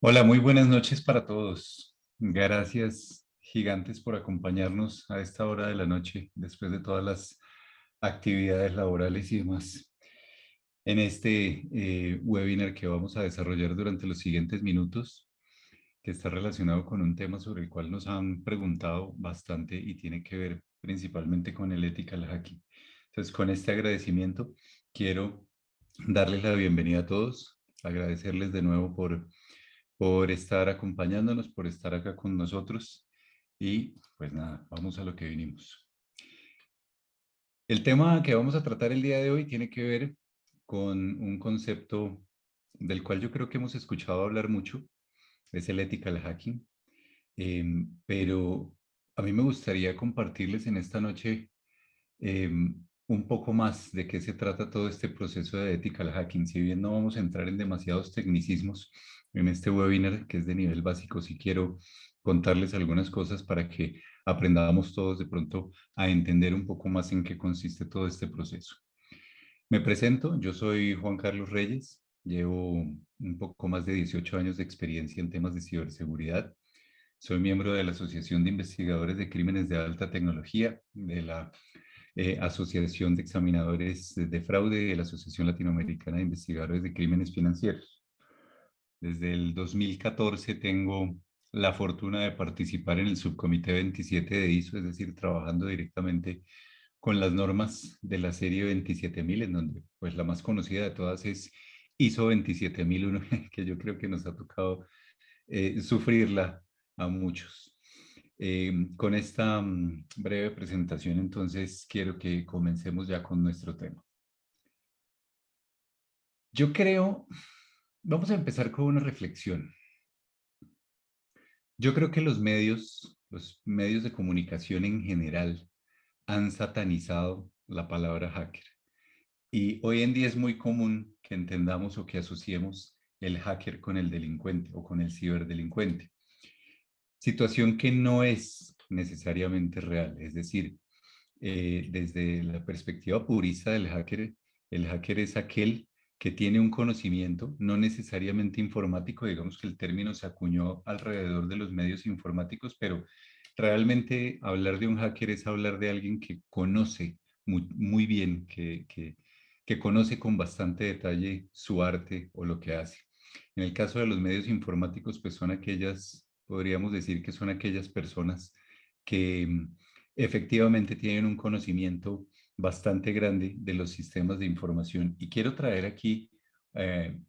Hola, muy buenas noches para todos. Gracias, gigantes, por acompañarnos a esta hora de la noche, después de todas las actividades laborales y demás. En este webinar que vamos a desarrollar durante los siguientes minutos, que está relacionado con un tema sobre el cual nos han preguntado bastante y tiene que ver principalmente con el ethical hacking. Entonces, con este agradecimiento, quiero darles la bienvenida a todos, agradecerles de nuevo por estar acompañándonos, por estar acá con nosotros y pues nada, vamos a lo que vinimos. El tema que vamos a tratar el día de hoy tiene que ver con un concepto del cual yo creo que hemos escuchado hablar mucho, es el ethical hacking. Pero a mí me gustaría compartirles en esta noche un poco más de qué se trata todo este proceso de ethical hacking. Si bien no vamos a entrar en demasiados tecnicismos en este webinar, que es de nivel básico, sí quiero contarles algunas cosas para que aprendamos todos de pronto a entender un poco más en qué consiste todo este proceso. Me presento, yo soy Juan Carlos Reyes, llevo un poco más de 18 años de experiencia en temas de ciberseguridad. Soy miembro de la Asociación de Investigadores de Crímenes de Alta Tecnología, de la Asociación de Examinadores de Fraude y de la Asociación Latinoamericana de Investigadores de Crímenes Financieros. Desde el 2014 tengo la fortuna de participar en el subcomité 27 de ISO, es decir, trabajando directamente con las normas de la serie 27000, en donde pues la más conocida de todas es ISO 27001, que yo creo que nos ha tocado sufrirla a muchos. Con esta breve presentación, entonces, quiero que comencemos ya con nuestro tema. Yo creo, vamos a empezar con una reflexión. Yo creo que los medios de comunicación en general, han satanizado la palabra hacker. Y hoy en día es muy común que entendamos o que asociemos el hacker con el delincuente o con el ciberdelincuente. Situación que no es necesariamente real. Es decir, desde la perspectiva purista del hacker, el hacker es aquel que tiene un conocimiento, no necesariamente informático, digamos que el término se acuñó alrededor de los medios informáticos, pero realmente hablar de un hacker es hablar de alguien que conoce muy bien, que conoce con bastante detalle su arte o lo que hace. En el caso de los medios informáticos, pues son aquellas, podríamos decir que son aquellas personas que efectivamente tienen un conocimiento bastante grande de los sistemas de información. Y quiero traer aquí eh,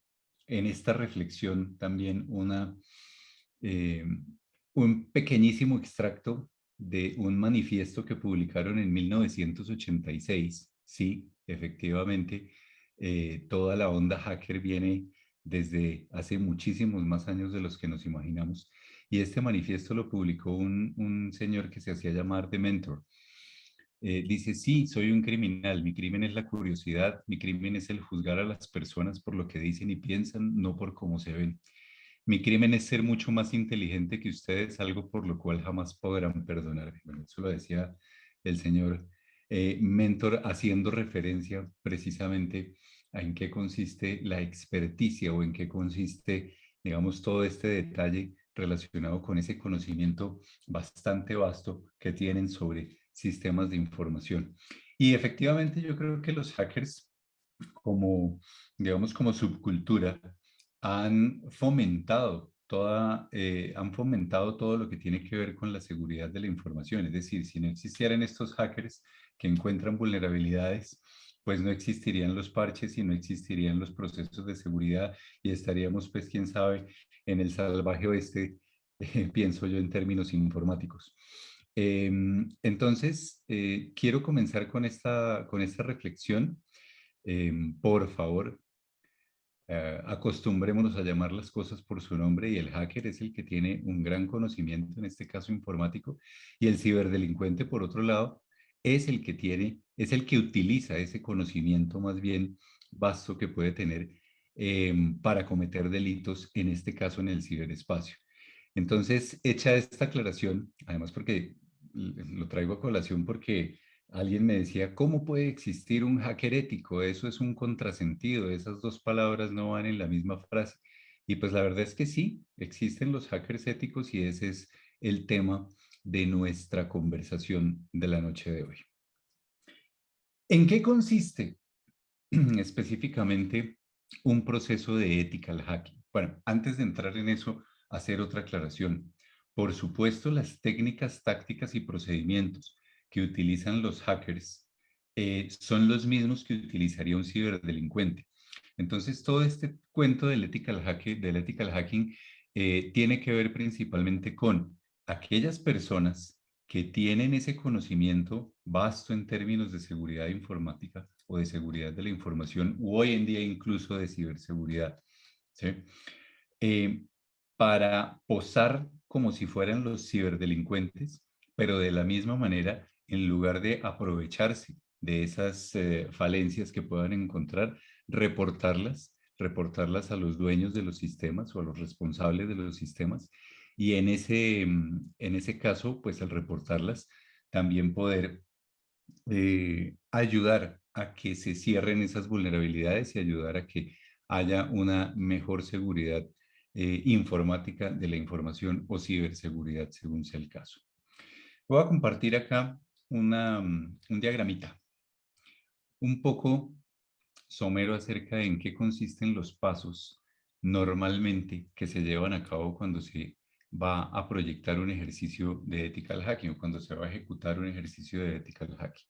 en esta reflexión también eh, un pequeñísimo extracto de un manifiesto que publicaron en 1986. Sí, efectivamente, toda la onda hacker viene desde hace muchísimos más años de los que nos imaginamos. Y este manifiesto lo publicó un señor que se hacía llamar The Mentor. Dice, sí, soy un criminal, mi crimen es la curiosidad, mi crimen es el juzgar a las personas por lo que dicen y piensan, no por cómo se ven. Mi crimen es ser mucho más inteligente que ustedes, algo por lo cual jamás podrán perdonarme. Bueno, eso lo decía el señor Mentor, haciendo referencia precisamente a en qué consiste la experticia o en qué consiste, digamos, todo este detalle relacionado con ese conocimiento bastante vasto que tienen sobre sistemas de información. Y efectivamente yo creo que los hackers como, digamos, como subcultura, han fomentado todo lo que tiene que ver con la seguridad de la información. Es decir, si no existieran estos hackers que encuentran vulnerabilidades, pues no existirían los parches y no existirían los procesos de seguridad y estaríamos, pues, quién sabe, en el salvaje oeste, pienso yo en términos informáticos. Entonces, quiero comenzar con esta reflexión. Por favor, acostumbrémonos a llamar las cosas por su nombre y el hacker es el que tiene un gran conocimiento, en este caso informático, y el ciberdelincuente, por otro lado, es el que utiliza ese conocimiento más bien vasto que puede tener para cometer delitos, en este caso en el ciberespacio. Entonces, hecha esta aclaración, además porque lo traigo a colación porque alguien me decía, ¿cómo puede existir un hacker ético? Eso es un contrasentido, esas dos palabras no van en la misma frase. Y pues la verdad es que sí, existen los hackers éticos y ese es el tema de nuestra conversación de la noche de hoy. ¿En qué consiste específicamente un proceso de ethical hacking? Bueno, antes de entrar en eso, hacer otra aclaración. Por supuesto, las técnicas, tácticas y procedimientos que utilizan los hackers son los mismos que utilizaría un ciberdelincuente. Entonces, todo este cuento del ethical hacking tiene que ver principalmente con aquellas personas que tienen ese conocimiento vasto en términos de seguridad informática o de seguridad de la información, o hoy en día incluso de ciberseguridad, ¿sí? Eh, para posar como si fueran los ciberdelincuentes, pero de la misma manera, en lugar de aprovecharse de esas falencias que puedan encontrar, reportarlas a los dueños de los sistemas o a los responsables de los sistemas. Y en ese caso, pues al reportarlas, también poder ayudar a que se cierren esas vulnerabilidades y ayudar a que haya una mejor seguridad informática de la información o ciberseguridad, según sea el caso. Voy a compartir acá un diagramita un poco somero acerca de en qué consisten los pasos normalmente que se llevan a cabo cuando se va a proyectar un ejercicio de ethical hacking o cuando se va a ejecutar un ejercicio de ethical hacking.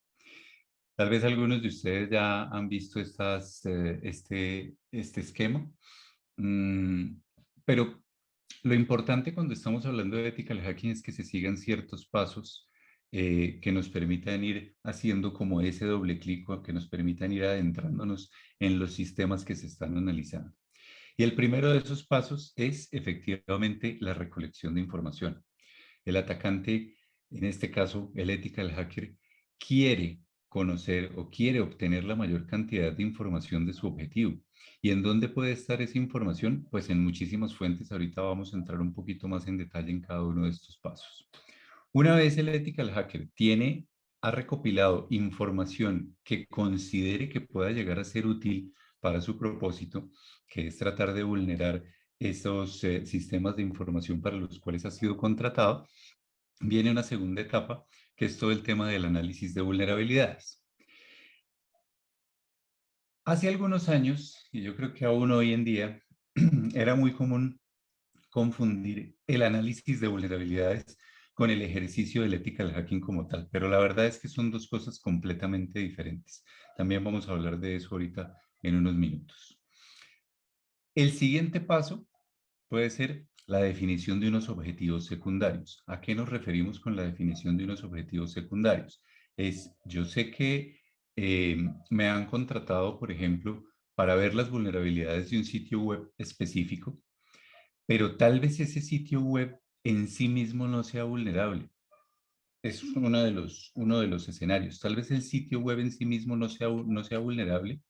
Tal vez algunos de ustedes ya han visto este esquema, mm, pero lo importante cuando estamos hablando de ethical hacking es que se sigan ciertos pasos que nos permitan ir haciendo como ese doble clic o que nos permitan ir adentrándonos en los sistemas que se están analizando. Y el primero de esos pasos es efectivamente la recolección de información. El atacante, en este caso el ethical hacker, quiere conocer o quiere obtener la mayor cantidad de información de su objetivo. ¿Y en dónde puede estar esa información? Pues en muchísimas fuentes. Ahorita vamos a entrar un poquito más en detalle en cada uno de estos pasos. Una vez el ethical hacker ha recopilado información que considere que pueda llegar a ser útil para su propósito, que es tratar de vulnerar esos sistemas de información para los cuales ha sido contratado, viene una segunda etapa, que es todo el tema del análisis de vulnerabilidades. Hace algunos años, y yo creo que aún hoy en día, era muy común confundir el análisis de vulnerabilidades con el ejercicio del ethical hacking como tal, pero la verdad es que son dos cosas completamente diferentes. También vamos a hablar de eso ahorita en unos minutos. El siguiente paso puede ser la definición de unos objetivos secundarios. ¿A qué nos referimos con la definición de unos objetivos secundarios? Yo sé que me han contratado, por ejemplo, para ver las vulnerabilidades de un sitio web específico, pero tal vez ese sitio web en sí mismo no sea vulnerable. Es uno de los escenarios. Tal vez el sitio web en sí mismo no sea vulnerable,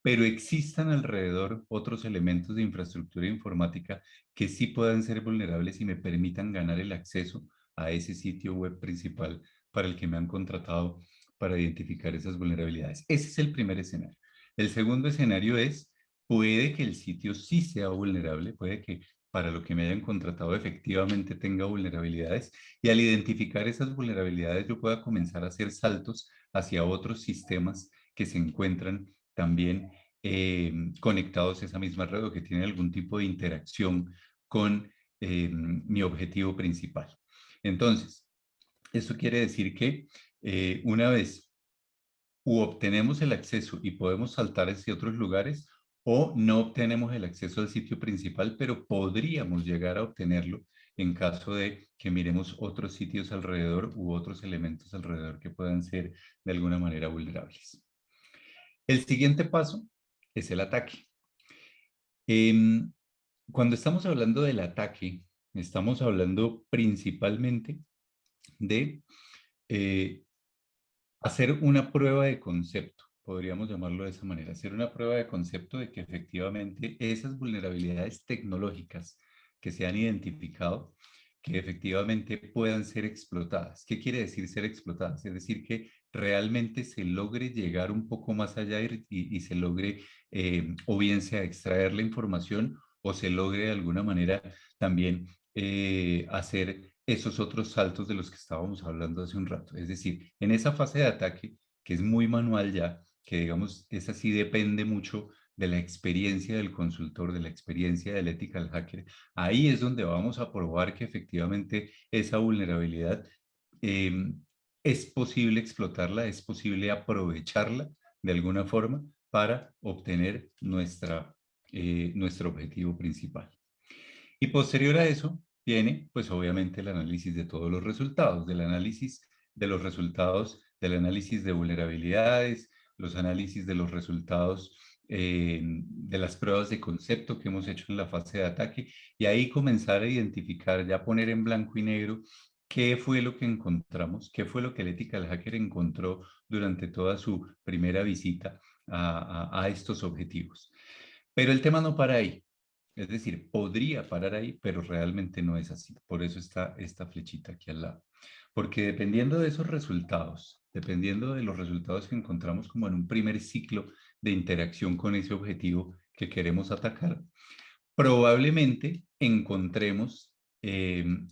pero existan alrededor otros elementos de infraestructura informática que sí puedan ser vulnerables y me permitan ganar el acceso a ese sitio web principal para el que me han contratado para identificar esas vulnerabilidades. Ese es el primer escenario. El segundo escenario es, puede que el sitio sí sea vulnerable, puede que para lo que me hayan contratado efectivamente tenga vulnerabilidades y al identificar esas vulnerabilidades yo pueda comenzar a hacer saltos hacia otros sistemas que se encuentran también conectados a esa misma red o que tienen algún tipo de interacción con mi objetivo principal. Entonces, esto quiere decir que una vez obtenemos el acceso y podemos saltar hacia otros lugares o no obtenemos el acceso al sitio principal, pero podríamos llegar a obtenerlo en caso de que miremos otros sitios alrededor u otros elementos alrededor que puedan ser de alguna manera vulnerables. El siguiente paso es el ataque. Em, Cuando estamos hablando del ataque, estamos hablando principalmente de eh, hacer una prueba de concepto, podríamos llamarlo de esa manera, hacer una prueba de concepto de que efectivamente esas vulnerabilidades tecnológicas que se han identificado, que efectivamente puedan ser explotadas. ¿Qué quiere decir ser explotadas? Es decir, que realmente se logre llegar un poco más allá y se logre o bien sea extraer la información o se logre de alguna manera también hacer esos otros saltos de los que estábamos hablando hace un rato. Es decir, en esa fase de ataque, que es muy manual ya, que digamos, esa sí depende mucho de la experiencia del consultor, de la experiencia del ethical hacker, ahí es donde vamos a probar que efectivamente esa vulnerabilidad eh, es posible explotarla, es posible aprovecharla de alguna forma para obtener nuestro objetivo principal. Y posterior a eso viene, pues obviamente, el análisis de todos los resultados, del análisis de los resultados, del análisis de vulnerabilidades, los análisis de los resultados de las pruebas de concepto que hemos hecho en la fase de ataque y ahí comenzar a identificar, ya poner en blanco y negro qué fue lo que encontramos, qué fue lo que el ethical hacker encontró durante toda su primera visita a estos objetivos. Pero el tema no para ahí. Es decir, podría parar ahí, pero realmente no es así. Por eso está esta flechita aquí al lado. Porque dependiendo de esos resultados, dependiendo de los resultados que encontramos como en un primer ciclo de interacción con ese objetivo que queremos atacar, probablemente encontremos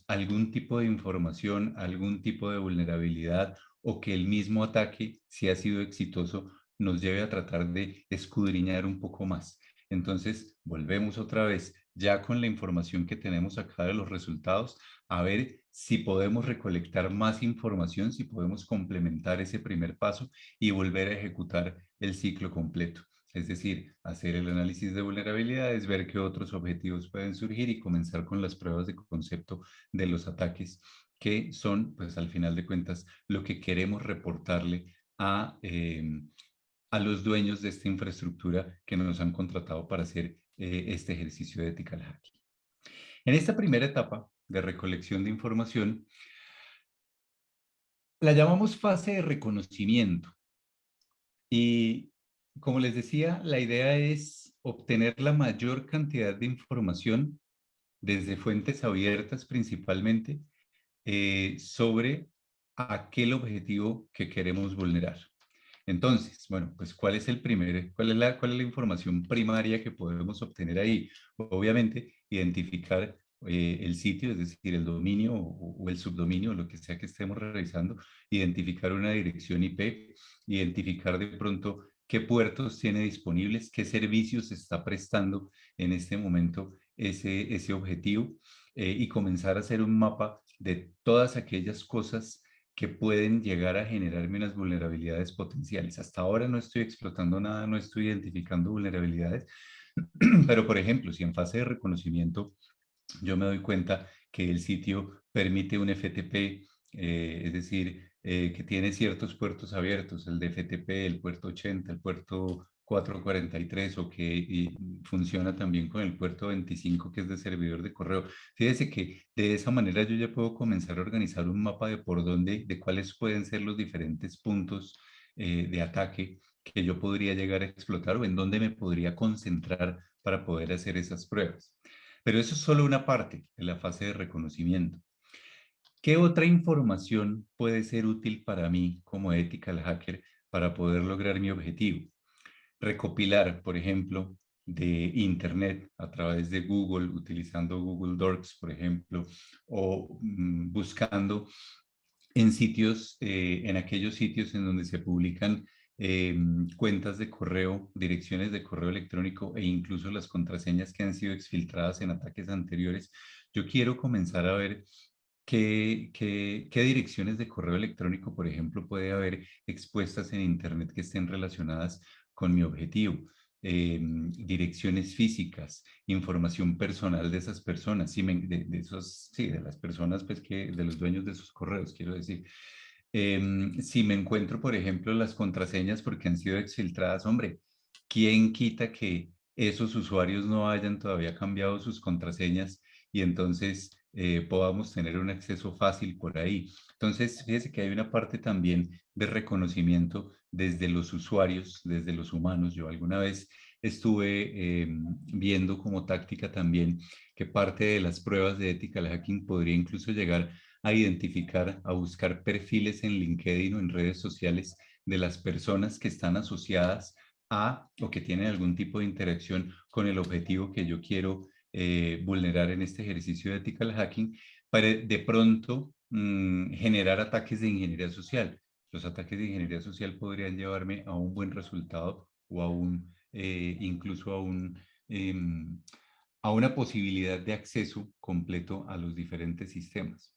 algún tipo de información, algún tipo de vulnerabilidad o que el mismo ataque, si ha sido exitoso, nos lleve a tratar de escudriñar un poco más. Entonces, volvemos otra vez, ya con la información que tenemos acá de los resultados, a ver si podemos recolectar más información, si podemos complementar ese primer paso y volver a ejecutar el ciclo completo. Es decir, hacer el análisis de vulnerabilidades, ver qué otros objetivos pueden surgir y comenzar con las pruebas de concepto de los ataques, que son, pues al final de cuentas, lo que queremos reportarle a los dueños de esta infraestructura que nos han contratado para hacer este ejercicio de ethical hacking. En esta primera etapa de recolección de información, la llamamos fase de reconocimiento. Y como les decía, la idea es obtener la mayor cantidad de información desde fuentes abiertas principalmente sobre aquel objetivo que queremos vulnerar. Entonces, bueno, pues cuál es la información primaria que podemos obtener ahí? Obviamente, identificar el sitio, es decir, el dominio o el subdominio, lo que sea que estemos realizando, identificar una dirección IP, identificar de pronto qué puertos tiene disponibles, qué servicios está prestando en este momento ese objetivo y comenzar a hacer un mapa de todas aquellas cosas que pueden llegar a generarme unas vulnerabilidades potenciales. Hasta ahora no estoy explotando nada, no estoy identificando vulnerabilidades, pero por ejemplo, si en fase de reconocimiento yo me doy cuenta que el sitio permite un FTP, es decir, que tiene ciertos puertos abiertos, el de FTP, el puerto 80, el puerto 443 o que funciona también con el puerto 25 que es de servidor de correo. Fíjese que de esa manera yo ya puedo comenzar a organizar un mapa de por dónde, de cuáles pueden ser los diferentes puntos de ataque que yo podría llegar a explotar o en dónde me podría concentrar para poder hacer esas pruebas. Pero eso es solo una parte de la fase de reconocimiento. ¿Qué otra información puede ser útil para mí como ethical hacker para poder lograr mi objetivo? Recopilar, por ejemplo, de Internet a través de Google, utilizando Google Docs, por ejemplo, o buscando en sitios, en aquellos sitios en donde se publican cuentas de correo, direcciones de correo electrónico e incluso las contraseñas que han sido exfiltradas en ataques anteriores. Yo quiero comenzar a ver qué direcciones de correo electrónico, por ejemplo, puede haber expuestas en Internet que estén relacionadas con mi objetivo. Direcciones físicas, información personal de esas personas, sí, de esos, sí, de las personas, pues que, de los dueños de sus correos, quiero decir. Si me encuentro, por ejemplo, las contraseñas porque han sido exfiltradas, hombre, ¿quién quita que esos usuarios no hayan todavía cambiado sus contraseñas y entonces podamos tener un acceso fácil por ahí? Entonces, fíjese que hay una parte también de reconocimiento desde los usuarios, desde los humanos. Yo alguna vez estuve viendo como táctica también que parte de las pruebas de ética del hacking podría incluso llegar a identificar, a buscar perfiles en LinkedIn o en redes sociales de las personas que están asociadas a o que tienen algún tipo de interacción con el objetivo que yo quiero vulnerar en este ejercicio de ethical hacking para de pronto generar ataques de ingeniería social. Los ataques de ingeniería social podrían llevarme a un buen resultado o incluso a una posibilidad de acceso completo a los diferentes sistemas.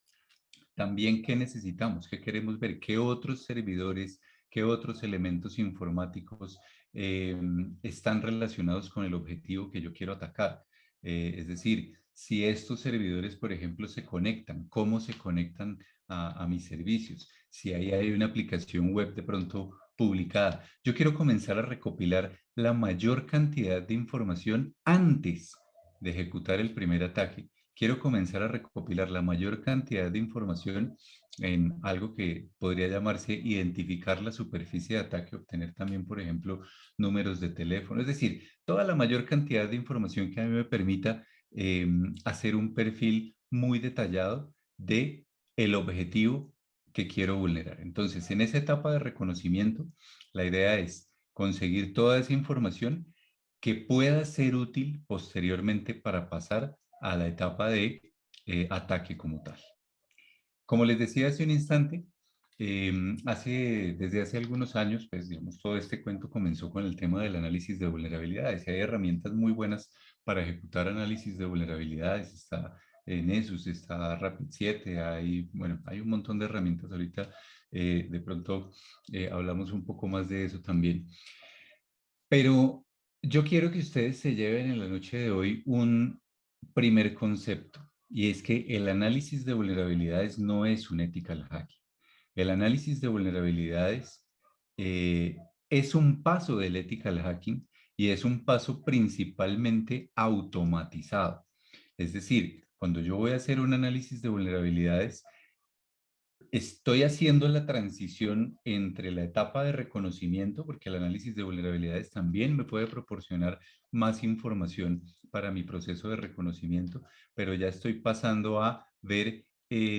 También, ¿qué necesitamos? ¿Qué queremos ver? ¿Qué otros servidores, qué otros elementos informáticos están relacionados con el objetivo que yo quiero atacar? Es decir, si estos servidores, por ejemplo, se conectan, ¿cómo se conectan a mis servicios? Si ahí hay una aplicación web de pronto publicada. Yo quiero comenzar a recopilar la mayor cantidad de información antes de ejecutar el primer ataque. Quiero comenzar a recopilar la mayor cantidad de información en algo que podría llamarse identificar la superficie de ataque, obtener también, por ejemplo, números de teléfono, es decir, toda la mayor cantidad de información que a mí me permita hacer un perfil muy detallado de el objetivo que quiero vulnerar. Entonces, en esa etapa de reconocimiento, la idea es conseguir toda esa información que pueda ser útil posteriormente para pasar a la etapa de ataque como tal. Como les decía hace un instante, desde hace algunos años, pues digamos, todo este cuento comenzó con el tema del análisis de vulnerabilidades. Hay herramientas muy buenas para ejecutar análisis de vulnerabilidades. Está Nessus, está Rapid7, bueno, hay un montón de herramientas ahorita. De pronto hablamos un poco más de eso también. Pero yo quiero que ustedes se lleven en la noche de hoy un primer concepto, y es que el análisis de vulnerabilidades no es un ethical hacking. El análisis de vulnerabilidades eh, es un paso del ethical hacking y es un paso principalmente automatizado. Es decir, cuando yo voy a hacer un análisis de vulnerabilidades, estoy haciendo la transición entre la etapa de reconocimiento, porque el análisis de vulnerabilidades también me puede proporcionar más información para mi proceso de reconocimiento, pero ya estoy pasando a ver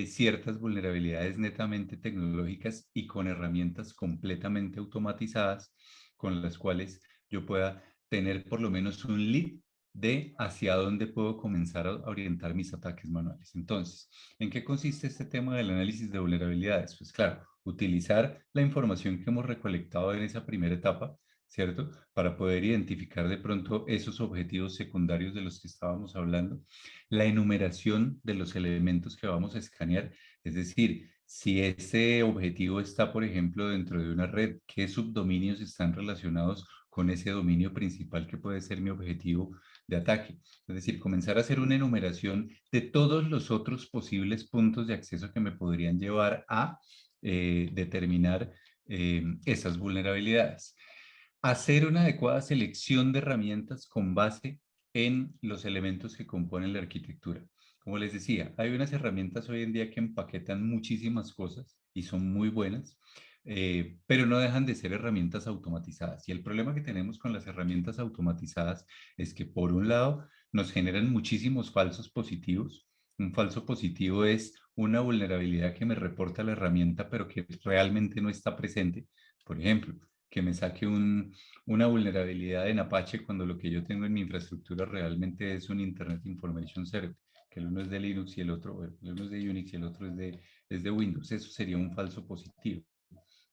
ciertas vulnerabilidades netamente tecnológicas y con herramientas completamente automatizadas con las cuales yo pueda tener por lo menos un lead de hacia dónde puedo comenzar a orientar mis ataques manuales. Entonces, ¿en qué consiste este tema del análisis de vulnerabilidades? Pues claro, utilizar la información que hemos recolectado en esa primera etapa, ¿cierto? Para poder identificar de pronto esos objetivos secundarios de los que estábamos hablando. La enumeración de los elementos que vamos a escanear, es decir, si ese objetivo está, por ejemplo, dentro de una red, ¿qué subdominios están relacionados con ese dominio principal que puede ser mi objetivo de ataque? Es decir, comenzar a hacer una enumeración de todos los otros posibles puntos de acceso que me podrían llevar a determinar esas vulnerabilidades. Hacer una adecuada selección de herramientas con base en los elementos que componen la arquitectura. Como les decía, hay unas herramientas hoy en día que empaquetan muchísimas cosas y son muy buenas, pero no dejan de ser herramientas automatizadas. Y el problema que tenemos con las herramientas automatizadas es que, por un lado, nos generan muchísimos falsos positivos. Un falso positivo es una vulnerabilidad que me reporta la herramienta, pero que realmente no está presente. Por ejemplo, que me saque una vulnerabilidad en Apache cuando lo que yo tengo en mi infraestructura realmente es un Internet Information Service, que el uno es de Linux y el otro, bueno, el uno es de Unix y el otro es de Windows. Eso sería un falso positivo,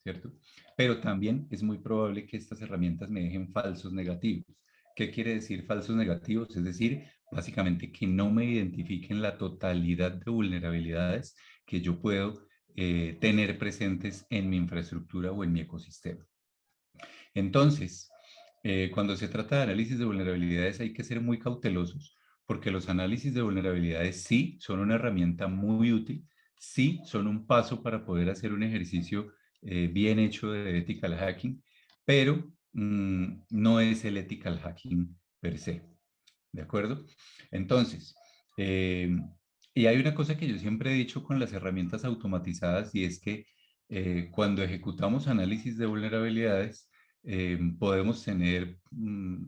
¿cierto? Pero también es muy probable que estas herramientas me dejen falsos negativos. ¿Qué quiere decir falsos negativos? Es decir, básicamente que no me identifiquen la totalidad de vulnerabilidades que yo puedo tener presentes en mi infraestructura o en mi ecosistema. Entonces, cuando se trata de análisis de vulnerabilidades hay que ser muy cautelosos porque los análisis de vulnerabilidades sí son una herramienta muy útil, sí son un paso para poder hacer un ejercicio bien hecho de ethical hacking, pero no es el ethical hacking per se. ¿De acuerdo? Entonces, eh, y hay una cosa que yo siempre he dicho con las herramientas automatizadas y es que cuando ejecutamos análisis de vulnerabilidades, podemos tener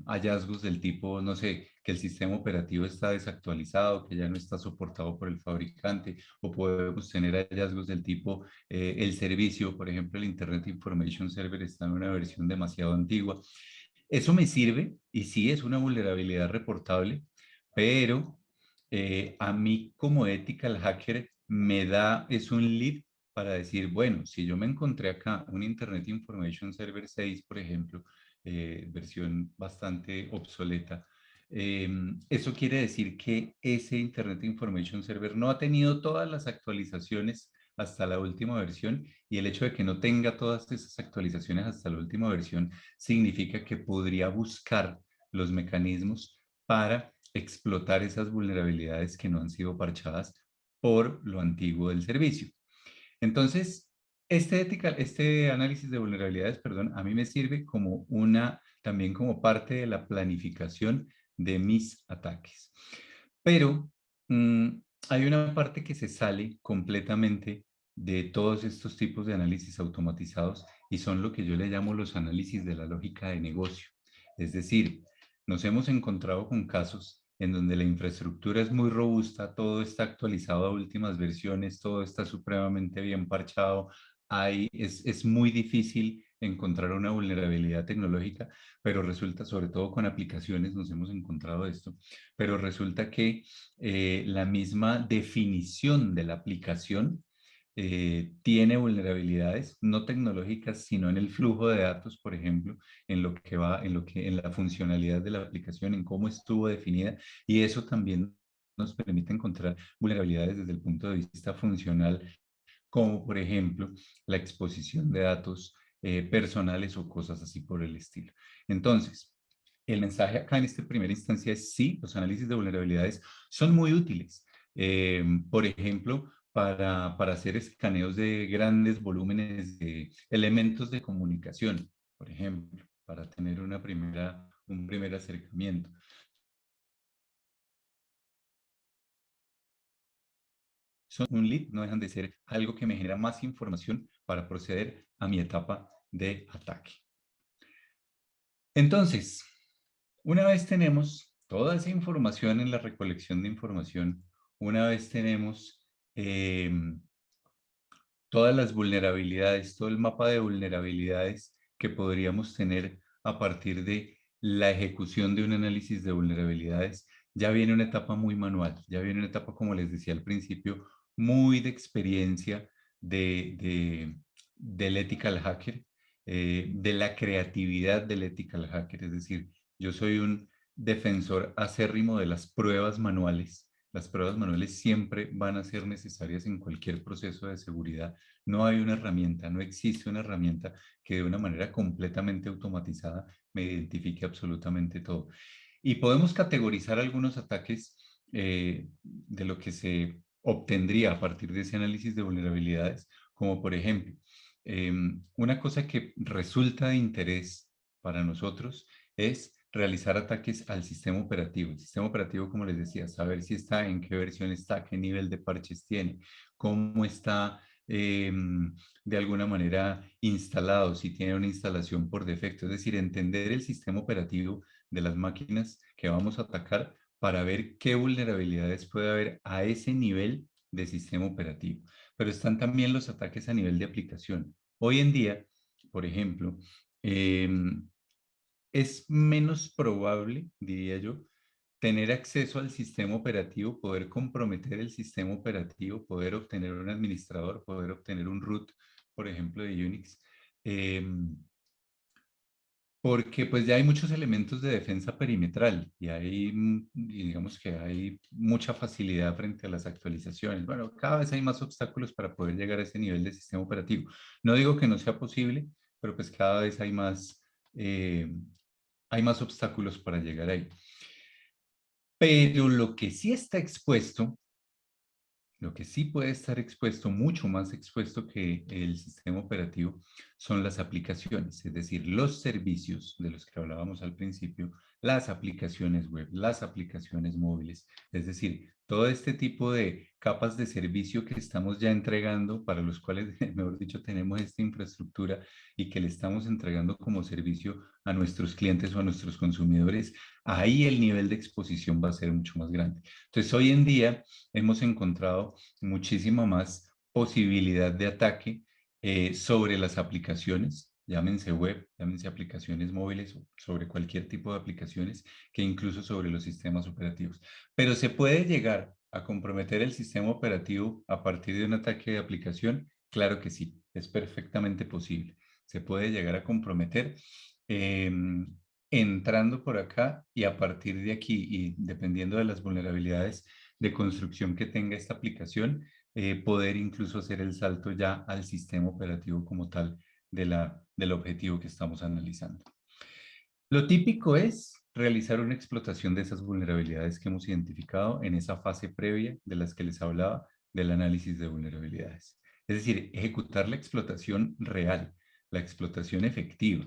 hallazgos del tipo, no sé, que el sistema operativo está desactualizado, que ya no está soportado por el fabricante, o podemos tener hallazgos del tipo, el servicio, por ejemplo, el Internet Information Server está en una versión demasiado antigua. Eso me sirve y sí es una vulnerabilidad reportable pero a mí como ethical hacker es un lead para decir, bueno, si yo me encontré acá un Internet Information Server 6, por ejemplo, versión bastante obsoleta, eso quiere decir que ese Internet Information Server no ha tenido todas las actualizaciones hasta la última versión, y el hecho de que no tenga todas esas actualizaciones hasta la última versión significa que podría buscar los mecanismos para explotar esas vulnerabilidades que no han sido parchadas por lo antiguo del servicio. Entonces, este análisis de vulnerabilidades, perdón, a mí me sirve como también como parte de la planificación de mis ataques. Pero mm, hay una parte que se sale completamente de todos estos tipos de análisis automatizados, y son lo que yo le llamo los análisis de la lógica de negocio. Es decir, nos hemos encontrado con casos en donde la infraestructura es muy robusta, todo está actualizado a últimas versiones, todo está supremamente bien parchado, es muy difícil encontrar una vulnerabilidad tecnológica, pero resulta, sobre todo con aplicaciones, nos hemos encontrado esto, pero resulta que la misma definición de la aplicación tiene vulnerabilidades no tecnológicas, sino en el flujo de datos, por ejemplo, en lo que va, en la funcionalidad de la aplicación, en cómo estuvo definida, y eso también nos permite encontrar vulnerabilidades desde el punto de vista funcional, como por ejemplo la exposición de datos personales o cosas así por el estilo. Entonces, el mensaje acá en esta primera instancia es sí, los análisis de vulnerabilidades son muy útiles. Por ejemplo, para hacer escaneos de grandes volúmenes de elementos de comunicación, por ejemplo, para tener un primer acercamiento. Son un lead, no dejan de ser algo que me genera más información para proceder a mi etapa de ataque. Entonces, una vez tenemos toda esa información en la recolección de información, una vez tenemos eh, todas las vulnerabilidades, todo el mapa de vulnerabilidades que podríamos tener a partir de la ejecución de un análisis de vulnerabilidades, ya viene una etapa muy manual, ya viene una etapa, como les decía al principio, muy de experiencia del ethical hacker, de la creatividad del ethical hacker. Es decir, yo soy un defensor acérrimo de las pruebas manuales. Las pruebas manuales siempre van a ser necesarias en cualquier proceso de seguridad. No hay una herramienta, no existe una herramienta que de una manera completamente automatizada me identifique absolutamente todo. Y podemos categorizar algunos ataques de lo que se obtendría a partir de ese análisis de vulnerabilidades, como por ejemplo, una cosa que resulta de interés para nosotros es realizar ataques al sistema operativo. El sistema operativo, como les decía, saber si está, en qué versión está, qué nivel de parches tiene, cómo está de alguna manera instalado, si tiene una instalación por defecto. Es decir, entender el sistema operativo de las máquinas que vamos a atacar para ver qué vulnerabilidades puede haber a ese nivel de sistema operativo. Pero están también los ataques a nivel de aplicación. Hoy en día, por ejemplo, es menos probable, diría yo, tener acceso al sistema operativo, poder comprometer el sistema operativo, poder obtener un administrador, poder obtener un root, por ejemplo, de Unix, porque pues ya hay muchos elementos de defensa perimetral y digamos que hay mucha facilidad frente a las actualizaciones. Bueno, cada vez hay más obstáculos para poder llegar a ese nivel de sistema operativo. No digo que no sea posible, pero pues cada vez hay más obstáculos para llegar ahí. Pero lo que sí está expuesto, lo que sí puede estar expuesto, mucho más expuesto que el sistema operativo, son las aplicaciones, es decir, los servicios de los que hablábamos al principio, las aplicaciones web, las aplicaciones móviles, es decir, todo este tipo de capas de servicio que estamos ya entregando, para los cuales, mejor dicho, tenemos esta infraestructura y que le estamos entregando como servicio a nuestros clientes o a nuestros consumidores, ahí el nivel de exposición va a ser mucho más grande. Entonces, hoy en día hemos encontrado muchísima más posibilidad de ataque sobre las aplicaciones. llámense web, llámense aplicaciones móviles, o sobre cualquier tipo de aplicaciones, que incluso sobre los sistemas operativos. Pero se puede llegar a comprometer el sistema operativo a partir de un ataque de aplicación. Claro que sí, es perfectamente posible. Se puede llegar a comprometer entrando por acá y a partir de aquí, y dependiendo de las vulnerabilidades de construcción que tenga esta aplicación, poder incluso hacer el salto ya al sistema operativo como tal del objetivo que estamos analizando. Lo típico es realizar una explotación de esas vulnerabilidades que hemos identificado en esa fase previa de las que les hablaba del análisis de vulnerabilidades. Es decir, ejecutar la explotación real, la explotación efectiva.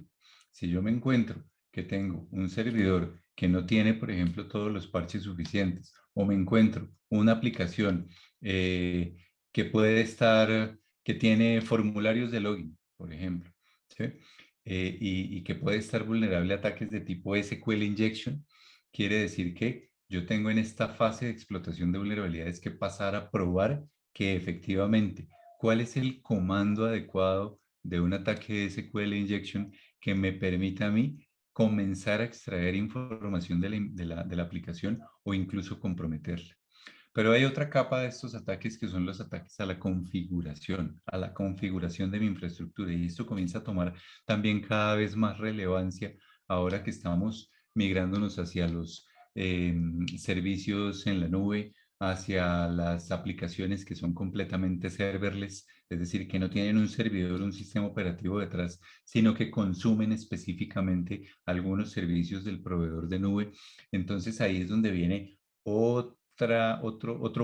Si yo me encuentro que tengo un servidor que no tiene, por ejemplo, todos los parches suficientes, o me encuentro una aplicación que puede estar, que tiene formularios de login, por ejemplo, ¿sí? Y que puede estar vulnerable a ataques de tipo SQL injection, quiere decir que yo tengo en esta fase de explotación de vulnerabilidades que pasar a probar que efectivamente cuál es el comando adecuado de un ataque de SQL injection que me permita a mí comenzar a extraer información de la aplicación o incluso comprometerla. Pero hay otra capa de estos ataques que son los ataques a la configuración de mi infraestructura. Y esto comienza a tomar también cada vez más relevancia ahora que estamos migrándonos hacia los servicios en la nube, hacia las aplicaciones que son completamente serverless, es decir, que no tienen un servidor, un sistema operativo detrás, sino que consumen específicamente algunos servicios del proveedor de nube. Entonces ahí es donde viene otro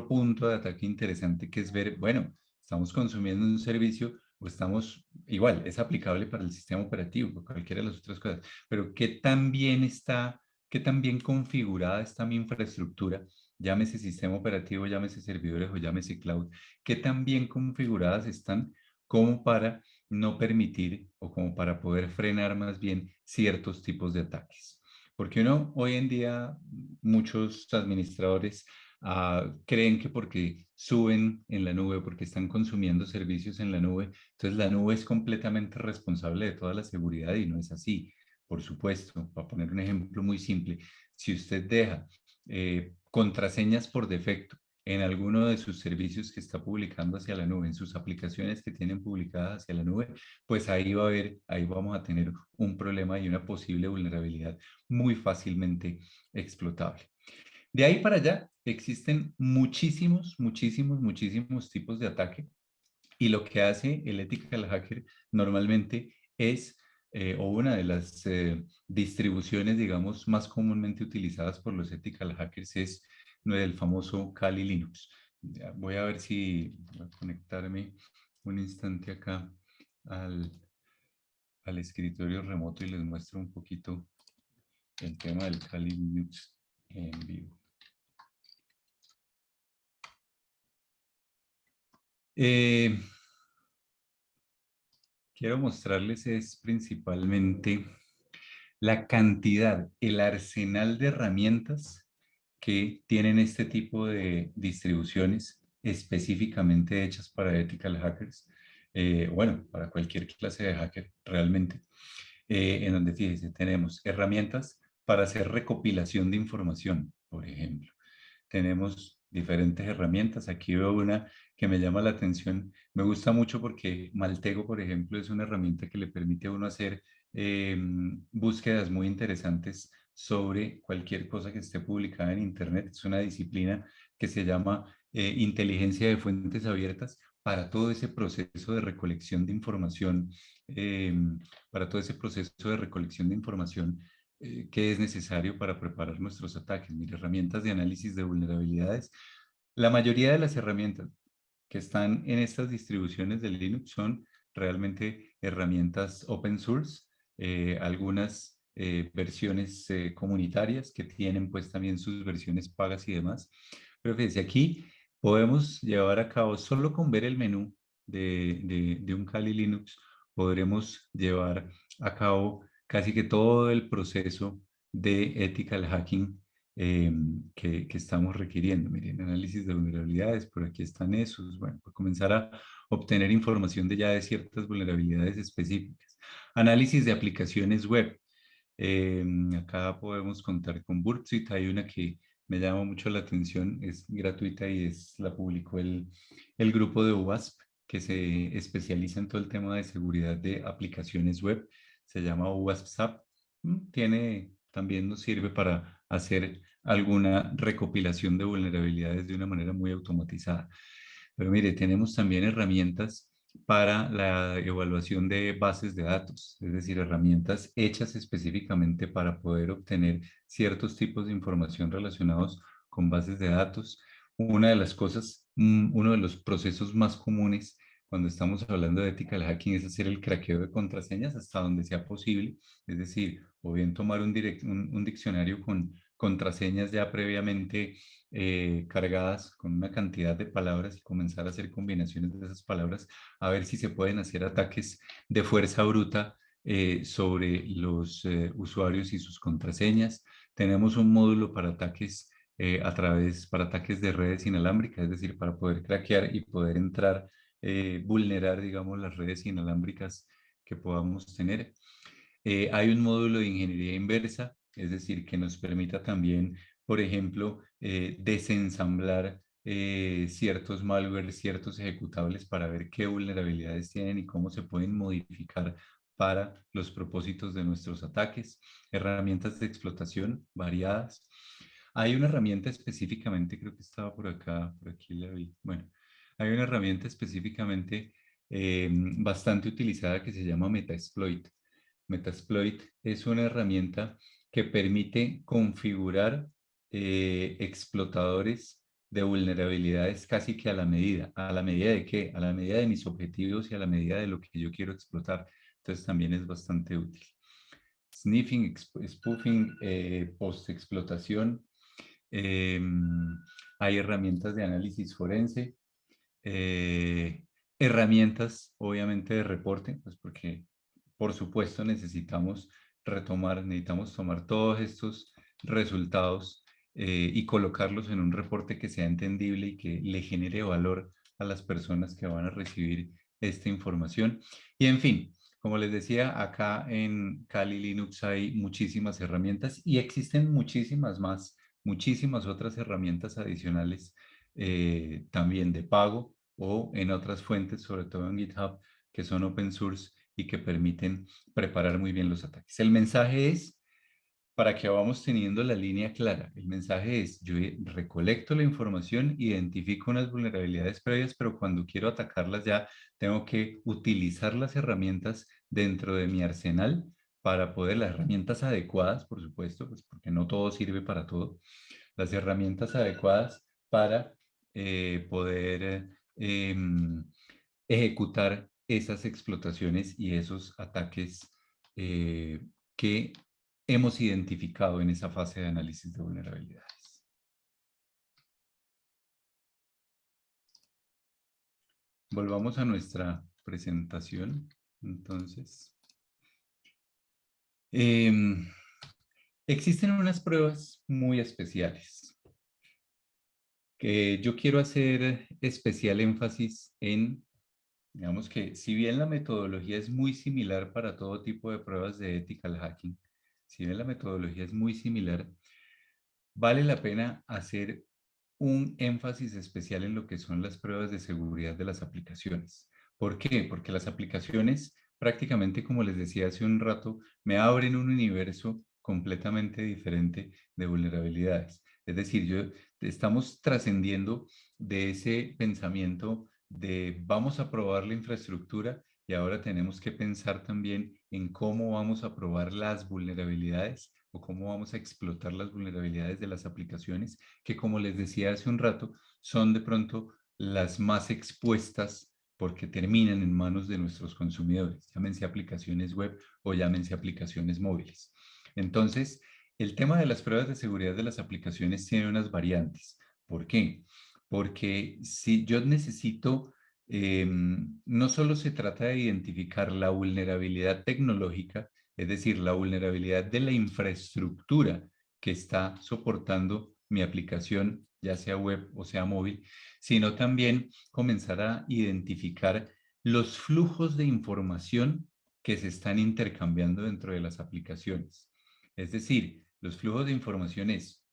punto de ataque interesante, que es ver, bueno, estamos consumiendo un servicio o estamos, igual, es aplicable para el sistema operativo, o cualquiera de las otras cosas, pero qué tan bien configurada está mi infraestructura, llámese sistema operativo, llámese servidores o llámese cloud, qué tan bien configuradas están como para no permitir o como para poder frenar más bien ciertos tipos de ataques. Porque uno, hoy en día, muchos administradores creen que porque suben en la nube, porque están consumiendo servicios en la nube, entonces la nube es completamente responsable de toda la seguridad y no es así. Por supuesto, para poner un ejemplo muy simple, si usted deja contraseñas por defecto en alguno de sus servicios que está publicando hacia la nube, en sus aplicaciones que tienen publicadas hacia la nube, pues ahí vamos a tener un problema y una posible vulnerabilidad muy fácilmente explotable. De ahí para allá existen muchísimos tipos de ataque, y lo que hace el ethical hacker normalmente es, o una de las distribuciones, digamos, más comúnmente utilizadas por los ethical hackers es el famoso Kali Linux. Ya, voy a ver si voy a conectarme un instante acá al, al escritorio remoto y les muestro un poquito el tema del Kali Linux en vivo. Eh, Quiero mostrarles es principalmente la cantidad, el arsenal de herramientas que tienen este tipo de distribuciones específicamente hechas para ethical hackers, bueno, para cualquier clase de hacker realmente, en donde fíjense, tenemos herramientas para hacer recopilación de información, por ejemplo. Tenemos diferentes herramientas. Aquí veo una que me llama la atención. Me gusta mucho porque Maltego, por ejemplo, es una herramienta que le permite a uno hacer búsquedas muy interesantes sobre cualquier cosa que esté publicada en Internet. Es una disciplina que se llama inteligencia de fuentes abiertas para todo ese proceso de recolección de información, para todo ese proceso de recolección de información que es necesario para preparar nuestros ataques. Mire, herramientas de análisis de vulnerabilidades. La mayoría de las herramientas que están en estas distribuciones de Linux son realmente herramientas open source, algunas versiones comunitarias que tienen pues también sus versiones pagas y demás. Pero fíjense, aquí podemos llevar a cabo, solo con ver el menú de un Kali Linux, podremos llevar a cabo casi que todo el proceso de ethical hacking que estamos requiriendo. Miren, análisis de vulnerabilidades, por aquí están esos. Bueno, por comenzar a obtener información de ya de ciertas vulnerabilidades específicas. Análisis de aplicaciones web. Acá podemos contar con Burpsuite. Hay una que me llama mucho la atención, es gratuita y la publicó el grupo de UWASP, que se especializa en todo el tema de seguridad de aplicaciones web. Se llama UWASP SAP. También nos sirve para hacer alguna recopilación de vulnerabilidades de una manera muy automatizada. Pero mire, tenemos también herramientas para la evaluación de bases de datos, es decir, herramientas hechas específicamente para poder obtener ciertos tipos de información relacionados con bases de datos. Una de las cosas, uno de los procesos más comunes cuando estamos hablando de ética del hacking es hacer el craqueo de contraseñas hasta donde sea posible, es decir, o bien tomar un diccionario con contraseñas ya previamente cargadas con una cantidad de palabras y comenzar a hacer combinaciones de esas palabras a ver si se pueden hacer ataques de fuerza bruta sobre los usuarios y sus contraseñas. Tenemos un módulo para ataques para ataques de redes inalámbricas, es decir, para poder craquear y poder entrar, vulnerar, digamos, las redes inalámbricas que podamos tener. Hay un módulo de ingeniería inversa, es decir, que nos permita también, por ejemplo, desensamblar ciertos malware, ciertos ejecutables para ver qué vulnerabilidades tienen y cómo se pueden modificar para los propósitos de nuestros ataques. Herramientas de explotación variadas. Hay una herramienta específicamente, creo que estaba por acá, por aquí la vi. Bueno, hay una herramienta específicamente bastante utilizada que se llama Metasploit. Metasploit es una herramienta que permite configurar explotadores de vulnerabilidades casi que a la medida. ¿A la medida de qué? A la medida de mis objetivos y a la medida de lo que yo quiero explotar. Entonces también es bastante útil. Sniffing, spoofing, post-explotación. Hay herramientas de análisis forense. eh, Herramientas, obviamente, de reporte, pues porque, por supuesto, necesitamos tomar todos estos resultados y colocarlos en un reporte que sea entendible y que le genere valor a las personas que van a recibir esta información. Y en fin, como les decía, acá en Kali Linux hay muchísimas herramientas y existen muchísimas otras herramientas adicionales también de pago o en otras fuentes, sobre todo en GitHub, que son open source y que permiten preparar muy bien los ataques. El mensaje es, para que vamos teniendo la línea clara, el mensaje es, yo recolecto la información, identifico unas vulnerabilidades previas, pero cuando quiero atacarlas ya tengo que utilizar las herramientas dentro de mi arsenal para poder, las herramientas adecuadas, por supuesto, pues porque no todo sirve para todo, las herramientas adecuadas para poder ejecutar esas explotaciones y esos ataques que hemos identificado en esa fase de análisis de vulnerabilidades. Volvamos a nuestra presentación. Entonces, existen unas pruebas muy especiales que yo quiero hacer especial énfasis en. Digamos que si bien la metodología es muy similar para todo tipo de pruebas de ethical hacking, si bien la metodología es muy similar, vale la pena hacer un énfasis especial en lo que son las pruebas de seguridad de las aplicaciones. ¿Por qué? Porque las aplicaciones, prácticamente como les decía hace un rato, me abren un universo completamente diferente de vulnerabilidades. Es decir, estamos trascendiendo de ese pensamiento de vamos a probar la infraestructura y ahora tenemos que pensar también en cómo vamos a probar las vulnerabilidades o cómo vamos a explotar las vulnerabilidades de las aplicaciones que, como les decía hace un rato, son de pronto las más expuestas porque terminan en manos de nuestros consumidores, llámense aplicaciones web o llámense aplicaciones móviles. Entonces, el tema de las pruebas de seguridad de las aplicaciones tiene unas variantes. ¿Por qué? Porque si yo necesito, no solo se trata de identificar la vulnerabilidad tecnológica, es decir, la vulnerabilidad de la infraestructura que está soportando mi aplicación, ya sea web o sea móvil, sino también comenzar a identificar los flujos de información que se están intercambiando dentro de las aplicaciones. Es decir, los flujos de información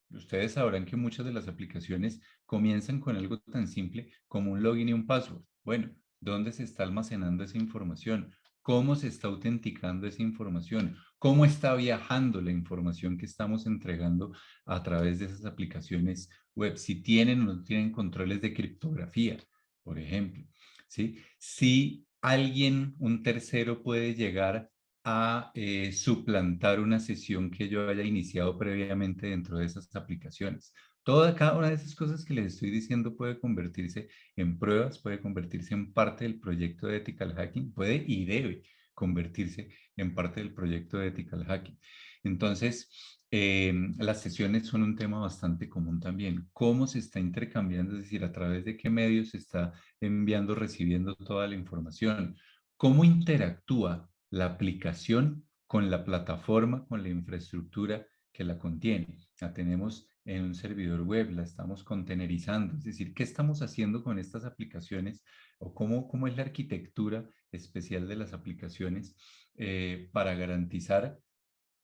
ustedes sabrán que muchas de las aplicaciones comienzan con algo tan simple como un login y un password. Bueno, ¿dónde se está almacenando esa información? ¿Cómo se está autenticando esa información? ¿Cómo está viajando la información que estamos entregando a través de esas aplicaciones web? Si tienen o no tienen controles de criptografía, por ejemplo. ¿Sí? Si alguien, un tercero, puede llegar a suplantar una sesión que yo haya iniciado previamente dentro de esas aplicaciones. Cada una de esas cosas que les estoy diciendo puede convertirse en pruebas, puede convertirse en parte del proyecto de Ethical Hacking, puede y debe convertirse en parte del proyecto de Ethical Hacking. Entonces, las sesiones son un tema bastante común también. ¿Cómo se está intercambiando? Es decir, a través de qué medios se está enviando, recibiendo toda la información. ¿Cómo interactúa la aplicación con la plataforma, con la infraestructura que la contiene? La tenemos en un servidor web, la estamos containerizando, es decir, ¿qué estamos haciendo con estas aplicaciones o cómo es la arquitectura especial de las aplicaciones para garantizar,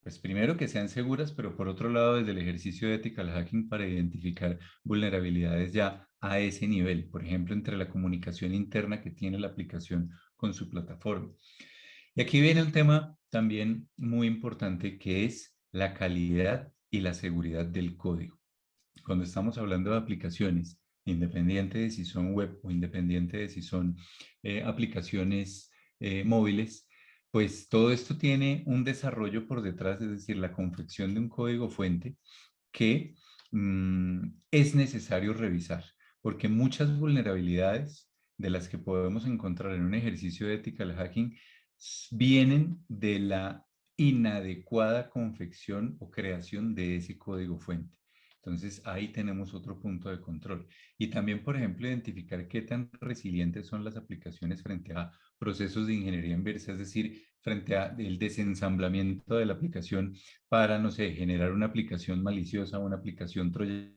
pues primero que sean seguras, pero por otro lado desde el ejercicio de ethical hacking para identificar vulnerabilidades ya a ese nivel, por ejemplo, entre la comunicación interna que tiene la aplicación con su plataforma? Y aquí viene un tema también muy importante que es la calidad y la seguridad del código. Cuando estamos hablando de aplicaciones, independiente de si son web o independiente de si son aplicaciones móviles, pues todo esto tiene un desarrollo por detrás, es decir, la confección de un código fuente que es necesario revisar, porque muchas vulnerabilidades de las que podemos encontrar en un ejercicio de ethical hacking vienen de la inadecuada confección o creación de ese código fuente. Entonces ahí tenemos otro punto de control. Y también, por ejemplo, identificar qué tan resilientes son las aplicaciones frente a procesos de ingeniería inversa, es decir, frente a el desensamblamiento de la aplicación para, no sé, generar una aplicación maliciosa, una aplicación troyana,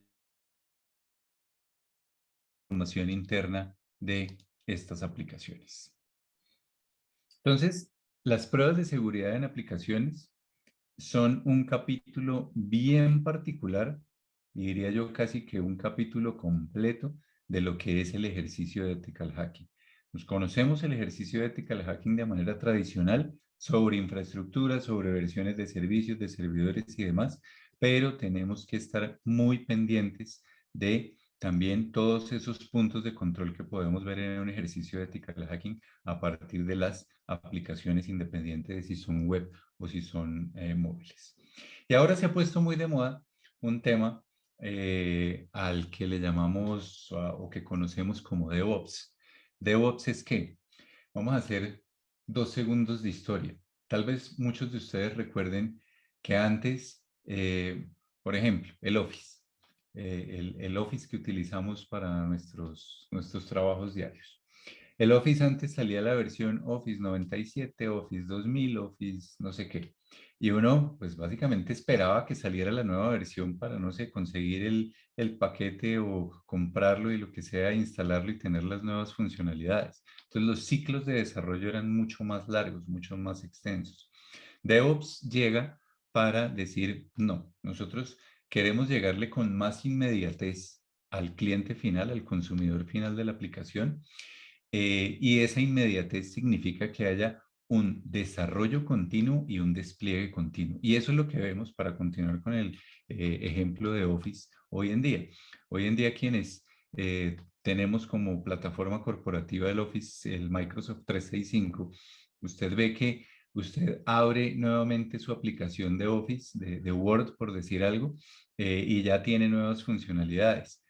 información interna de estas aplicaciones. Entonces, las pruebas de seguridad en aplicaciones son un capítulo bien particular, y diría yo casi que un capítulo completo de lo que es el ejercicio de ethical hacking. Nos conocemos el ejercicio de ethical hacking de manera tradicional sobre infraestructura, sobre versiones de servicios, de servidores y demás, pero tenemos que estar muy pendientes de también todos esos puntos de control que podemos ver en un ejercicio de ethical hacking a partir de las aplicaciones independientes de si son web o si son móviles. Y ahora se ha puesto muy de moda un tema al que le llamamos o que conocemos como DevOps. DevOps es que vamos a hacer 2 segundos de historia. Tal vez muchos de ustedes recuerden que antes, por ejemplo, el Office, el Office que utilizamos para nuestros trabajos diarios. El Office antes salía la versión Office 97, Office 2000, Office no sé qué. Y uno, pues básicamente esperaba que saliera la nueva versión para, no sé, conseguir el paquete o comprarlo y lo que sea, instalarlo y tener las nuevas funcionalidades. Entonces los ciclos de desarrollo eran mucho más largos, mucho más extensos. DevOps llega para decir, no, nosotros queremos llegarle con más inmediatez al cliente final, al consumidor final de la aplicación, y esa inmediatez significa que haya un desarrollo continuo y un despliegue continuo. Y eso es lo que vemos para continuar con el ejemplo de Office hoy en día. Hoy en día quienes tenemos como plataforma corporativa el Office, el Microsoft 365, usted ve que usted abre nuevamente su aplicación de Office, de Word, por decir algo, y ya tiene nuevas funcionalidades.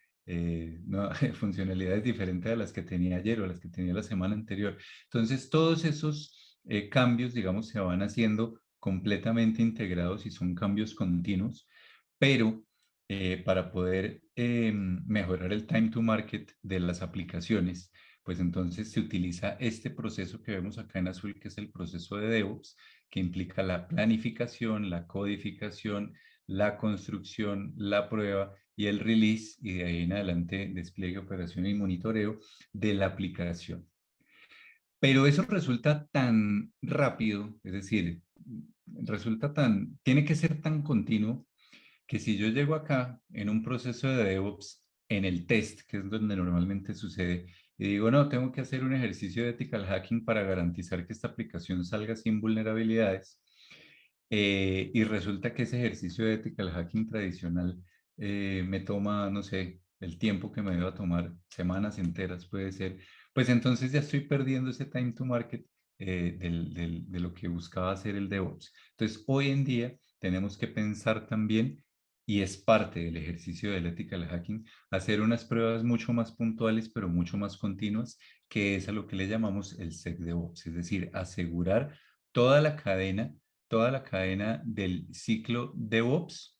Funcionalidades diferentes a las que tenía ayer o a las que tenía la semana anterior. Entonces, todos esos cambios, digamos, se van haciendo completamente integrados y son cambios continuos, pero para poder mejorar el time to market de las aplicaciones, pues entonces se utiliza este proceso que vemos acá en azul, que es el proceso de DevOps, que implica la planificación, la codificación, la construcción, la prueba y el release, y de ahí en adelante despliegue, operación y monitoreo de la aplicación. Pero eso resulta tan rápido, es decir, tiene que ser tan continuo que si yo llego acá en un proceso de DevOps, en el test, que es donde normalmente sucede, y digo, no, tengo que hacer un ejercicio de ethical hacking para garantizar que esta aplicación salga sin vulnerabilidades, y resulta que ese ejercicio de ethical hacking tradicional me toma, no sé, el tiempo que me deba tomar, semanas enteras puede ser, pues entonces ya estoy perdiendo ese time to market de lo que buscaba hacer el DevOps. Entonces, hoy en día tenemos que pensar también, y es parte del ejercicio del ethical hacking, hacer unas pruebas mucho más puntuales, pero mucho más continuas, que es a lo que le llamamos el SecDevOps, es decir, asegurar toda la cadena toda la cadena del ciclo DevOps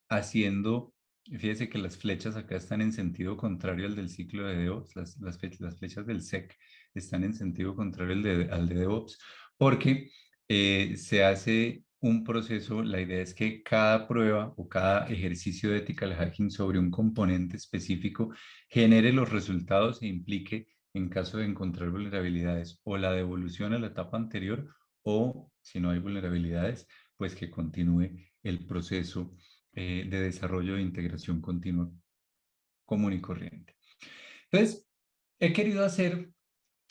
haciendo, fíjese que las flechas acá están en sentido contrario al del ciclo de DevOps, las flechas del Sec están en sentido contrario al de DevOps, porque se hace un proceso, la idea es que cada prueba o cada ejercicio de ethical hacking sobre un componente específico genere los resultados e implique, en caso de encontrar vulnerabilidades, o la devolución a la etapa anterior o si no hay vulnerabilidades, pues que continúe el proceso de desarrollo de integración continua común y corriente. Entonces, he querido hacer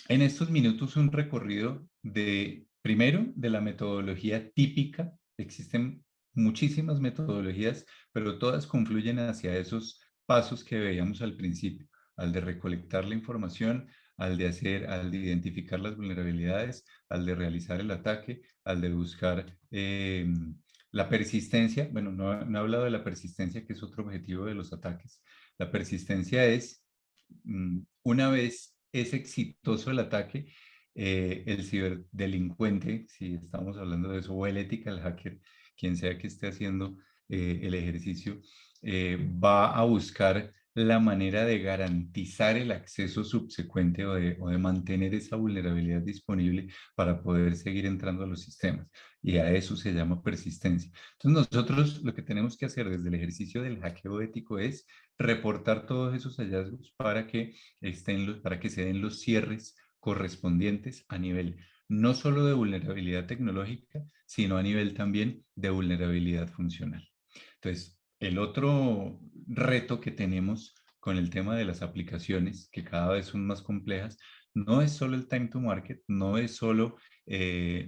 en estos minutos un recorrido de, primero, de la metodología típica. Existen muchísimas metodologías, pero todas confluyen hacia esos pasos que veíamos al principio, al de recolectar la información, al de identificar las vulnerabilidades, al de realizar el ataque, al de buscar la persistencia. Bueno, no he hablado de la persistencia, que es otro objetivo de los ataques. La persistencia es, una vez es exitoso el ataque, el ciberdelincuente, si estamos hablando de eso, o el ethical hacker, quien sea que esté haciendo el ejercicio, va a buscar la manera de garantizar el acceso subsecuente o de mantener esa vulnerabilidad disponible para poder seguir entrando a los sistemas. Y a eso se llama persistencia. Entonces nosotros lo que tenemos que hacer desde el ejercicio del hackeo ético es reportar todos esos hallazgos para que se den los cierres correspondientes a nivel no solo de vulnerabilidad tecnológica, sino a nivel también de vulnerabilidad funcional. Entonces, el otro reto que tenemos con el tema de las aplicaciones, que cada vez son más complejas, no es solo el time to market, no es solo el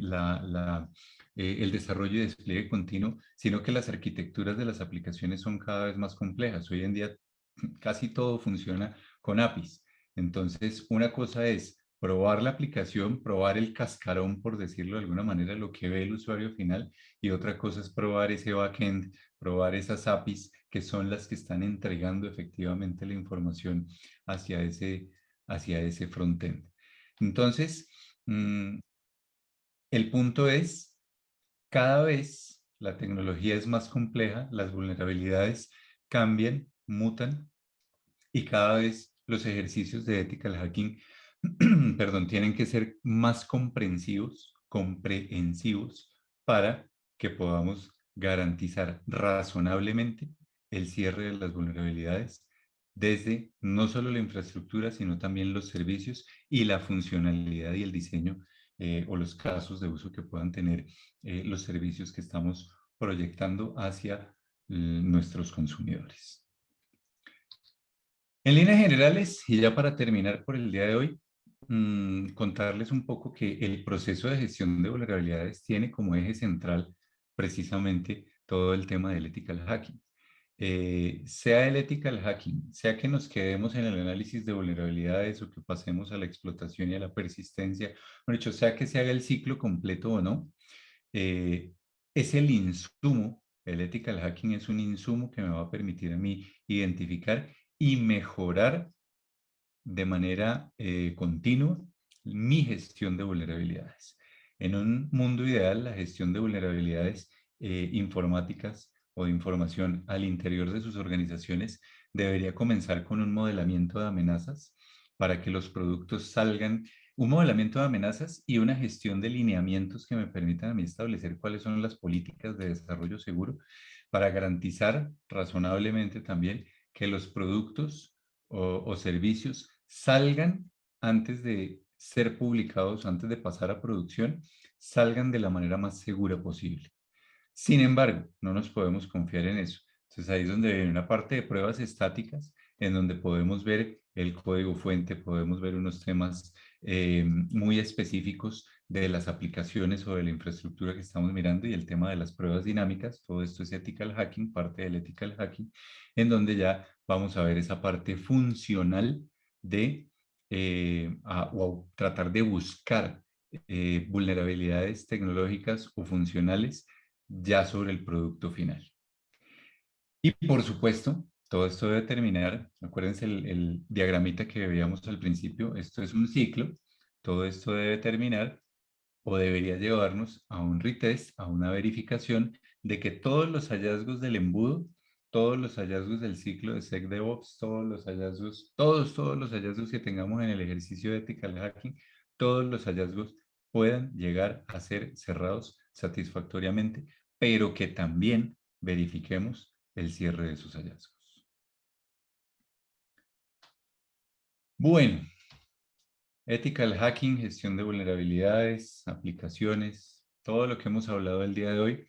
desarrollo y despliegue continuo, sino que las arquitecturas de las aplicaciones son cada vez más complejas. Hoy en día casi todo funciona con APIs. Entonces, una cosa es probar la aplicación, probar el cascarón, por decirlo de alguna manera, lo que ve el usuario final, y otra cosa es probar ese backend, probar esas APIs que son las que están entregando efectivamente la información hacia hacia ese frontend. Entonces, el punto es, cada vez la tecnología es más compleja, las vulnerabilidades cambian, mutan, y cada vez los ejercicios de ethical hacking, perdón, tienen que ser más comprensivos para que podamos garantizar razonablemente el cierre de las vulnerabilidades desde no solo la infraestructura, sino también los servicios y la funcionalidad y el diseño, o los casos de uso que puedan tener los servicios que estamos proyectando hacia nuestros consumidores. En líneas generales, y ya para terminar por el día de hoy, contarles un poco que el proceso de gestión de vulnerabilidades tiene como eje central precisamente todo el tema del ethical hacking. Sea el ethical hacking, sea que nos quedemos en el análisis de vulnerabilidades o que pasemos a la explotación y a la persistencia, por hecho, sea que se haga el ciclo completo o no, eh, es el insumo, el ethical hacking es un insumo que me va a permitir a mí identificar y mejorar de manera continua mi gestión de vulnerabilidades. En un mundo ideal, la gestión de vulnerabilidades informáticas o de información al interior de sus organizaciones debería comenzar con un modelamiento de amenazas para que los productos salgan, un modelamiento de amenazas y una gestión de lineamientos que me permitan a mí establecer cuáles son las políticas de desarrollo seguro para garantizar razonablemente también que los productos o servicios salgan antes de ser publicados antes de pasar a producción salgan de la manera más segura posible. Sin embargo, no nos podemos confiar en eso. Entonces ahí es donde viene una parte de pruebas estáticas, en donde podemos ver el código fuente, podemos ver unos temas muy específicos de las aplicaciones o de la infraestructura que estamos mirando y el tema de las pruebas dinámicas. Todo esto es ethical hacking, parte del ethical hacking, en donde ya vamos a ver esa parte funcional de o tratar de buscar vulnerabilidades tecnológicas o funcionales ya sobre el producto final. Y por supuesto, todo esto debe terminar, acuérdense el diagramita que veíamos al principio, esto es un ciclo, todo esto debe terminar o debería llevarnos a un retest, a una verificación de que todos los hallazgos del embudo, todos los hallazgos del ciclo de SecDevOps, todos los hallazgos, todos los hallazgos que tengamos en el ejercicio de ethical hacking, todos los hallazgos puedan llegar a ser cerrados satisfactoriamente, pero que también verifiquemos el cierre de esos hallazgos. Bueno, ethical hacking, gestión de vulnerabilidades, aplicaciones, todo lo que hemos hablado el día de hoy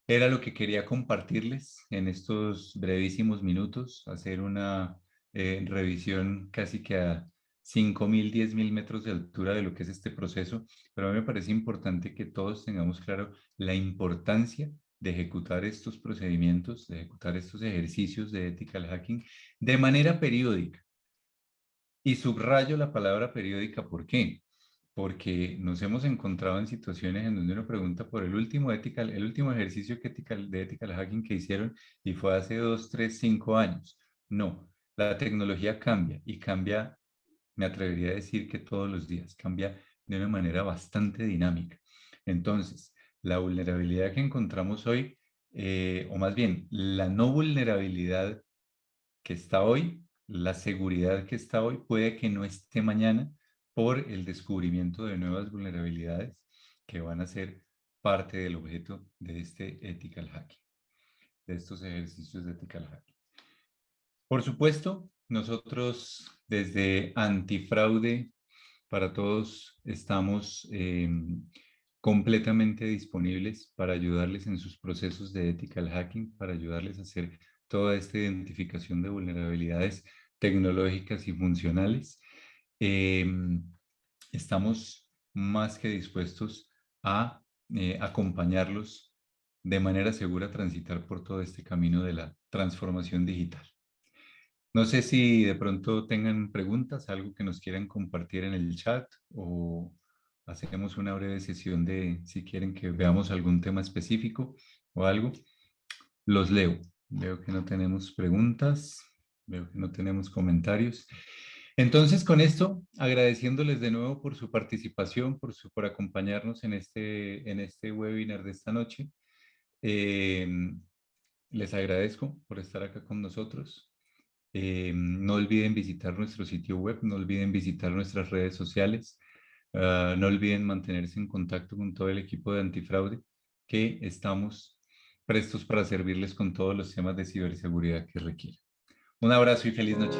era lo que quería compartirles en estos brevísimos minutos, hacer una revisión casi que a 5.000, 10.000 metros de altura de lo que es este proceso, pero a mí me parece importante que todos tengamos claro la importancia de ejecutar estos procedimientos, de ejecutar estos ejercicios de ethical hacking de manera periódica. Y subrayo la palabra periódica, ¿por qué? Porque nos hemos encontrado en situaciones en donde uno pregunta por el último ejercicio de ethical hacking que hicieron y fue hace 2, 3, 5 años. No, la tecnología cambia y cambia, me atrevería a decir que todos los días, cambia de una manera bastante dinámica. Entonces, la vulnerabilidad que encontramos hoy, o más bien, la no vulnerabilidad que está hoy, la seguridad que está hoy, puede que no esté mañana por el descubrimiento de nuevas vulnerabilidades que van a ser parte del objeto de este ethical hacking, de estos ejercicios de ethical hacking. Por supuesto, nosotros desde Antifraude para Todos estamos completamente disponibles para ayudarles en sus procesos de ethical hacking, para ayudarles a hacer toda esta identificación de vulnerabilidades tecnológicas y funcionales. Estamos más que dispuestos a acompañarlos de manera segura a transitar por todo este camino de la transformación digital. No sé si de pronto tengan preguntas, algo que nos quieran compartir en el chat o hacemos una breve sesión de si quieren que veamos algún tema específico o algo. Los leo. Veo que no tenemos preguntas, veo que no tenemos comentarios. Entonces, con esto, agradeciéndoles de nuevo por su participación, por acompañarnos en este webinar de esta noche. Les agradezco por estar acá con nosotros. No olviden visitar nuestro sitio web, no olviden visitar nuestras redes sociales, no olviden mantenerse en contacto con todo el equipo de Antifraude, que estamos prestos para servirles con todos los temas de ciberseguridad que requieran. Un abrazo y feliz noche.